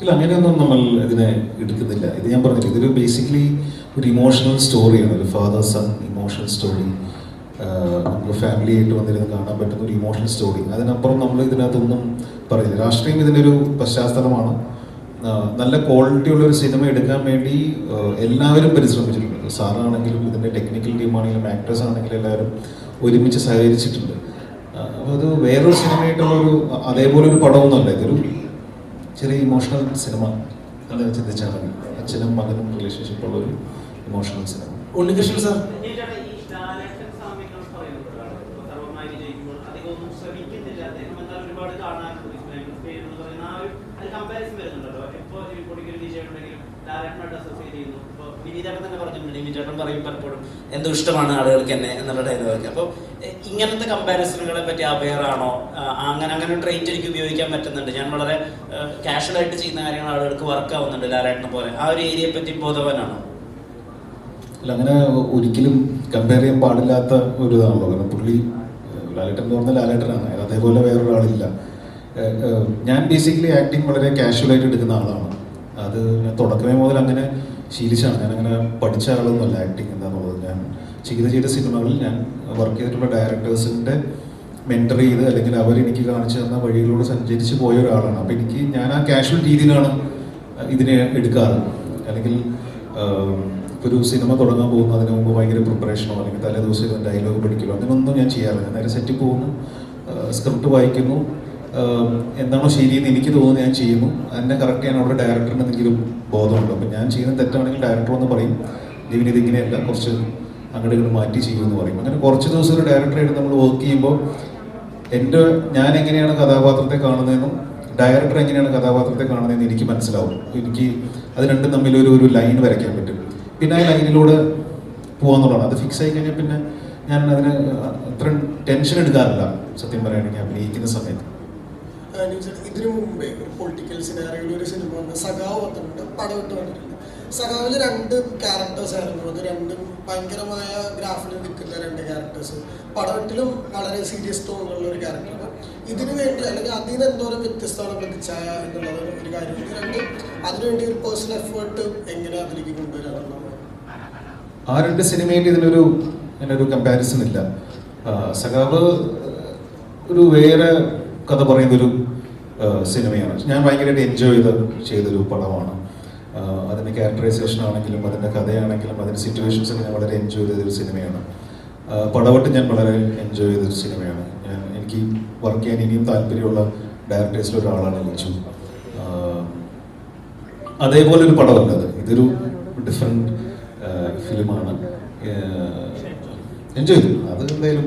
ഇല്ല, അങ്ങനെയൊന്നും നമ്മൾ ഇതിനെ എടുക്കുന്നില്ല. ഇത് ഞാൻ പറഞ്ഞില്ല, ഇതൊരു ബേസിക്കലി ഒരു ഇമോഷണൽ സ്റ്റോറിയാണ്, ഒരു ഫാദർ സൺ ഇമോഷണൽ സ്റ്റോറി. നമുക്ക് ഫാമിലി ആയിട്ട് വന്നിരുന്ന് കാണാൻ പറ്റുന്ന ഒരു ഇമോഷണൽ സ്റ്റോറി. അതിനപ്പുറം നമ്മൾ ഇതിനകത്തൊന്നും പറയുന്നില്ല. രാഷ്ട്രീയം ഇതിൻ്റെ ഒരു പശ്ചാത്തലമാണ്. നല്ല ക്വാളിറ്റിയുള്ള ഒരു സിനിമ എടുക്കാൻ വേണ്ടി എല്ലാവരും പരിശ്രമിച്ചിട്ടുണ്ട്. സാറാണെങ്കിലും ഇതിൻ്റെ ടെക്നിക്കൽ ടീമാണെങ്കിലും ആക്ടേഴ്സ് ആണെങ്കിലും എല്ലാവരും ഒരുമിച്ച് സഹകരിച്ചിട്ടുണ്ട്. അപ്പോൾ അത് വേറൊരു സിനിമയായിട്ടുള്ളൊരു അതേപോലെ ഒരു പടമൊന്നുമല്ല, ഇതൊരു ചെറിയ ഇമോഷണൽ സിനിമ എന്ന് ചിന്തിച്ചാൽ മതി. അച്ഛനും മകനും റിലേഷൻഷിപ്പുള്ളൊരു ഇമോഷണൽ സിനിമ. ഉണ്ണികൃഷ്ണൻ സാർ, ചേട്ടൻ പറയും പലപ്പോഴും എന്തോ ഇഷ്ടമാണ് ആളുകൾക്ക് എന്നെ എന്നുള്ള ഡയലോഗ്. അപ്പോൾ ഇങ്ങനത്തെ കമ്പാരിസണുകളെ പറ്റി അവെയർ ആണോ? അങ്ങനെ ട്രെയിറ്റ് എനിക്ക് ഉപയോഗിക്കാൻ പറ്റുന്നുണ്ട്. ഞാൻ വളരെ കാഷ്വൽ ആയിട്ട് ചെയ്യുന്ന കാര്യങ്ങൾ ആളുകൾക്ക് വർക്ക് ആവുന്നുണ്ട് ലാലേട്ടനെ പോലെ. ആ ഒരു ഏരിയയെ പറ്റി ബോധവാനാണോ? അല്ല, അങ്ങനെ ഒരിക്കലും കമ്പയർ ചെയ്യാൻ പാടില്ലാത്ത ഒരു ഇതാണല്ലോ. കാരണം പുള്ളി ലാലേട്ടൻ എന്ന് പറഞ്ഞാൽ ലാലേട്ടനാണ്, അതേപോലെ വേറൊരാളില്ല. ഞാൻ ബേസിക്കലി ആക്ടിങ് വളരെ കാഷ്വലായിട്ട് എടുക്കുന്ന ആളാണ്. അത് ഞാൻ തുടക്കമേ മുതൽ അങ്ങനെ ശീലിച്ചാണ്. ഞാനങ്ങനെ പഠിച്ച ആളൊന്നുമല്ല ആക്ടിങ് എന്താണെന്നുള്ളത്. ഞാൻ ചെയ്ത സിനിമകളിൽ ഞാൻ വർക്ക് ചെയ്തിട്ടുള്ള ഡയറക്ടേഴ്സിൻ്റെ മെൻറ്റർ ചെയ്ത് അല്ലെങ്കിൽ അവരെനിക്ക് കാണിച്ചു തന്ന വഴികളിലൂടെ സഞ്ചരിച്ച് പോയ ഒരാളാണ്. അപ്പോൾ ഞാൻ ആ കാഷ്വൽ രീതിയിലാണ് ഇതിനെ എടുക്കാറ്. അല്ലെങ്കിൽ ഒരു സിനിമ തുടങ്ങാൻ പോകുന്നു, അതിന് മുമ്പ് ഭയങ്കര പ്രിപ്പറേഷനോ അല്ലെങ്കിൽ തലേ ദിവസം ഡയലോഗ് പഠിക്കലോ അങ്ങനെയൊന്നും ഞാൻ ചെയ്യാറില്ല. നേരെ സെറ്റിൽ പോകുന്നു, സ്ക്രിപ്റ്റ് വായിക്കുന്നു, എന്താണോ ശരിയെന്ന് എനിക്ക് തോന്നുന്നു ഞാൻ ചെയ്യുന്നു. അതിനെ കറക്റ്റ് ചെയ്യാൻ അവിടെ ഡയറക്ടറിന് എന്തെങ്കിലും ബോധമുണ്ടോ? അപ്പം ഞാൻ ചെയ്യുന്ന തെറ്റാണെങ്കിൽ ഡയറക്ടർ എന്ന് പറയും, ഇതിന് ഇതിങ്ങനെയല്ല, കുറച്ച് അങ്ങോട്ട് ഇങ്ങോട്ട് മാറ്റി ചെയ്യുമെന്ന് പറയും. അങ്ങനെ കുറച്ച് ദിവസം ഒരു ഡയറക്ടറായിട്ട് നമ്മൾ വർക്ക് ചെയ്യുമ്പോൾ ഞാൻ എങ്ങനെയാണ് കഥാപാത്രത്തെ കാണുന്നതെന്നും ഡയറക്ടർ എങ്ങനെയാണ് കഥാപാത്രത്തെ കാണുന്നതെന്ന് എനിക്ക് മനസ്സിലാവും. എനിക്ക് അത് രണ്ടും തമ്മിലൊരു ലൈൻ വരയ്ക്കാൻ പറ്റും. പിന്നെ ആ ലൈനിലൂടെ പോകാന്നുള്ളതാണ്. അത് ഫിക്സ് ആയി കഴിഞ്ഞാൽ പിന്നെ ഞാൻ അതിന് അത്ര ടെൻഷൻ എടുക്കാറില്ല സത്യം പറയുകയാണെങ്കിൽ അഭിനയിക്കുന്ന സമയത്ത്. ഇതിനു മുമ്പേ ഒരു പൊളിറ്റിക്കൽ സിനാറിയോയിൽ ഒരു സിനിമ വന്ന് സഖാവ് വന്നിട്ടുണ്ട്, പടവിട്ട് വന്നിട്ടുണ്ട്. സഖാവിൽ 2 ക്യാരക്ടേഴ്സ് ആയിരുന്നു. അത് രണ്ടും ഭയങ്കരമായ ഗ്രാഫിൽ നിൽക്കുന്ന 2 ക്യാരക്ടേഴ്സ്. പടവെട്ടിലും വളരെ സീരിയസ് തോന്നുന്നുള്ള ഒരു ക്യാരക്ടർ. ഇതിനു വേണ്ടി അല്ലെങ്കിൽ അതിന് എന്തോരം വ്യത്യസ്തമാണ് പ്രതിച്ഛായ എന്നുള്ളത് ഒരു കാര്യം. ഇത് രണ്ടും അതിനുവേണ്ടി ഒരു പേഴ്സണൽ എഫേർട്ട് എങ്ങനെ അതിലേക്ക് കൊണ്ടുവരാറുള്ളത്? ആ 2 സിനിമയായിട്ട് ഇതിനൊരു കമ്പാരിസൺ ഇല്ല. സഖാവ് ഒരു വേറെ കഥ പറയുന്നൊരു സിനിമയാണ്. ഞാൻ ഭയങ്കരമായിട്ട് എൻജോയ് ചെയ്തൊരു പടമാണ്. അതിൻ്റെ ക്യാരക്ടറൈസേഷൻ ആണെങ്കിലും അതിൻ്റെ കഥയാണെങ്കിലും അതിൻ്റെ സിറ്റുവേഷൻസൊക്കെ ഞാൻ വളരെ എൻജോയ് ചെയ്തൊരു സിനിമയാണ്. പടവട്ട് ഞാൻ വളരെ എൻജോയ് ചെയ്തൊരു സിനിമയാണ്. എനിക്ക് വർക്ക് ചെയ്യാൻ ഇനിയും താല്പര്യമുള്ള ഡയറക്ടേഴ്സിലൊരാളാണ് ലിച്ചു. അതേപോലെ ഒരു പടമല്ല അത്, ഇതൊരു ഡിഫറെൻറ്റ് ഫിലിമാണ്. എൻജോയ് ചെയ്തു. അത് എന്തായാലും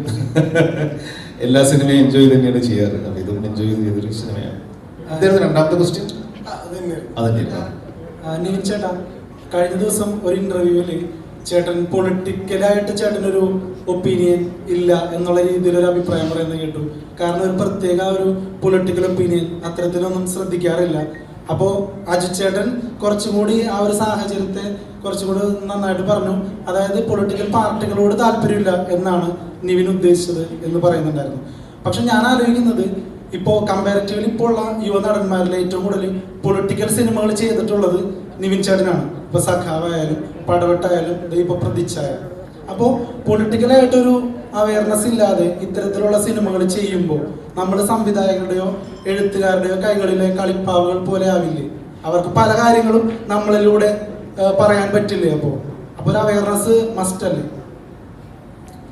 എല്ലാ സിനിമയും എൻജോയ് തന്നെയാണ് ചെയ്യാറ്. അപ്പം ഇതും എൻജോയ് ചെയ്തൊരു സിനിമയാണ്. അതായിരുന്നു രണ്ടാമത്തെ ക്വസ്റ്റ്യൻ. നിവിൻ ചേട്ടാ, കഴിഞ്ഞ ദിവസം ഒരു ഇന്റർവ്യൂവിൽ ചേട്ടൻ പൊളിറ്റിക്കലായിട്ട് ചേട്ടനൊരു ഒപ്പീനിയൻ ഇല്ല എന്നുള്ള രീതിയിലൊരു അഭിപ്രായം പറയുന്നത് കേട്ടു. കാരണം ഒരു പ്രത്യേക ഒരു പൊളിറ്റിക്കൽ ഒപ്പീനിയൻ അത്തരത്തിലൊന്നും ശ്രദ്ധിക്കാറില്ല. അപ്പോൾ അജിത് ചേട്ടൻ കുറച്ചും കൂടി ആ ഒരു സാഹചര്യത്തെ കുറച്ചും കൂടി നന്നായിട്ട് പറഞ്ഞു. അതായത് പൊളിറ്റിക്കൽ പാർട്ടികളോട് താല്പര്യമില്ല എന്നാണ് നിവിൻ ഉദ്ദേശിച്ചത് എന്ന് പറയുന്നുണ്ടായിരുന്നു. പക്ഷെ ഞാൻ ആലോചിക്കുന്നത്, ഇപ്പോൾ കമ്പാരിറ്റീവ്ലി ഇപ്പോൾ ഉള്ള യുവ നടന്മാരിൽ ഏറ്റവും കൂടുതൽ പൊളിറ്റിക്കൽ സിനിമകൾ ചെയ്തിട്ടുള്ളത് നിവിൻ ചേട്ടനാണ്. ഇപ്പോൾ സഖാവായാലും പടവെട്ടായാലും ഇപ്പോൾ പ്രതിച്ഛായാലും. അപ്പോൾ പൊളിറ്റിക്കലായിട്ടൊരു അവയർനെസ് ഇല്ലാതെ ഇത്തരത്തിലുള്ള സിനിമകൾ ചെയ്യുമ്പോൾ നമ്മൾ സംവിധായകരുടെയോ എഴുത്തുകാരുടെയോ കൈകളിലെ കളിപ്പാവുകൾ പോലെ ആവില്ലേ? അവർക്ക് പല കാര്യങ്ങളും നമ്മളിലൂടെ പറയാൻ പറ്റില്ലേ? അപ്പോൾ ഒരു അവയർനെസ് മസ്റ്റ് അല്ലേ?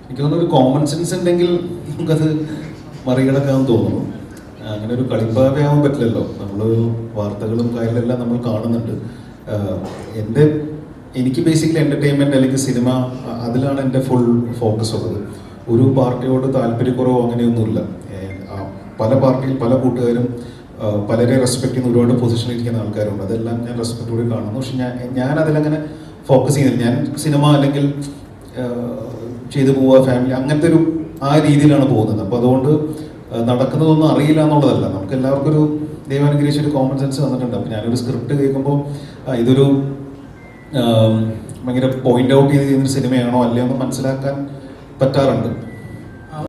എനിക്ക് തോന്നുന്നു ഒരു കോമൺ സെൻസ് ഉണ്ടെങ്കിൽ നമുക്കത് മറികടക്കാമെന്ന് തോന്നുന്നു. അങ്ങനെ ഒരു കളിപ്പാവയാവാൻ പറ്റില്ലല്ലോ. നമ്മൾ വാർത്തകളും കാര്യങ്ങളെല്ലാം നമ്മൾ കാണുന്നുണ്ട്. എനിക്ക് ബേസിക്കലി എൻ്റർടൈൻമെൻറ്റ് അല്ലെങ്കിൽ സിനിമ, അതിലാണ് എൻ്റെ ഫുൾ ഫോക്കസ് ഉള്ളത്. ഒരു പാർട്ടിയോട് താല്പര്യക്കുറവോ അങ്ങനെയൊന്നുമില്ല. പല പാർട്ടിയിൽ പല കൂട്ടുകാരും പലരെ റെസ്പെക്ട് ചെയ്യുന്ന ഒരുപാട് പൊസിഷനിൽ ഇരിക്കുന്ന ആൾക്കാരുണ്ട്. അതെല്ലാം ഞാൻ റെസ്പെക്റ്റോടെ കാണുന്നു. പക്ഷെ ഞാൻ അതിലങ്ങനെ ഫോക്കസ് ചെയ്യുന്നില്ല. ഞാൻ സിനിമ അല്ലെങ്കിൽ ചെയ്തു പോവുക, ഫാമിലി, അങ്ങനത്തെ ഒരു ആ രീതിയിലാണ് പോകുന്നത്. അപ്പോൾ അതുകൊണ്ട് നടക്കുന്നതൊന്നും അറിയില്ല എന്നുള്ളതല്ല. നമുക്ക് എല്ലാവർക്കും ഒരു ദൈവാനുഗ്രഹിച്ചൊരു കോമൺ സെൻസ് തന്നിട്ടുണ്ട്. അപ്പോൾ ഞാനൊരു സ്ക്രിപ്റ്റ് കേൾക്കുമ്പോൾ ഇതൊരു ഭയങ്കര പോയിന്റ് ഔട്ട് ചെയ്ത് ചെയ്യുന്നൊരു സിനിമയാണോ അല്ലയോ എന്ന് മനസ്സിലാക്കാൻ പറ്റാറുണ്ട്.